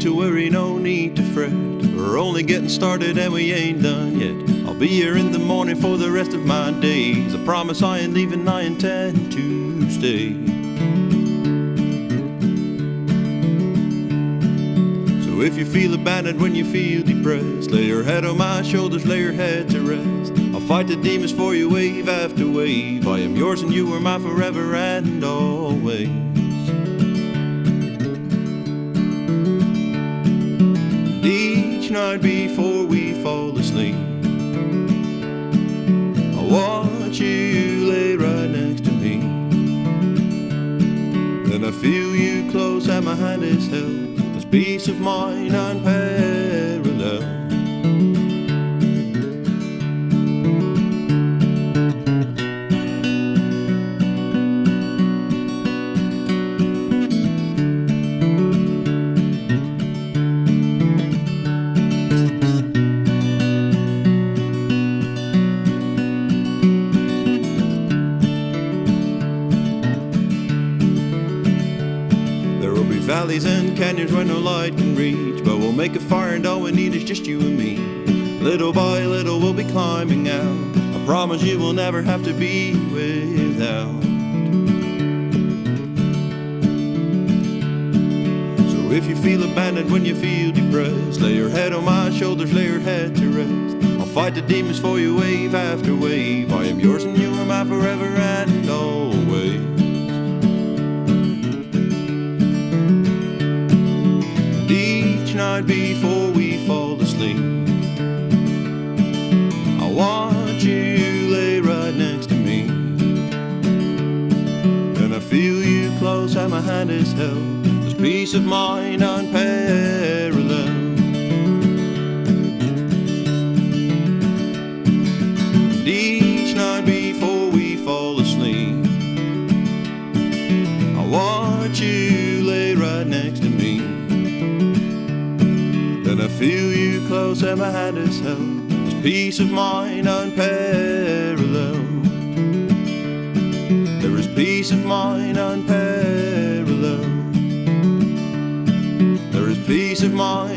need to worry, no need to fret. We're only getting started and we ain't done yet. I'll be here in the morning for the rest of my days. I promise I ain't leaving, I intend to stay. So if you feel abandoned, when you feel depressed, lay your head on my shoulders, lay your head to rest. I'll fight the demons for you wave after wave. I am yours and you are mine forever and always. Each night before we fall asleep, I watch you lay right next to me. Then I feel you close and my hand is held. This peace of mind unparalleled. Valleys and canyons where no light can reach, but we'll make a fire and all we need is just you and me. Little by little we'll be climbing out. I promise you will never have to be without. So if you feel abandoned, when you feel depressed, lay your head on my shoulders, lay your head to rest. I'll fight the demons for you wave after wave. I am yours and you are mine forever and always. Night before we fall asleep, I watch you lay right next to me. And I feel you close and my hand is held. This peace of mind unparalleled. And each night before we fall asleep, I watch you lay right next to me. And I feel you close and my hand is held. This peace of mind unparalleled. There is peace of mind unparalleled. There is peace of mind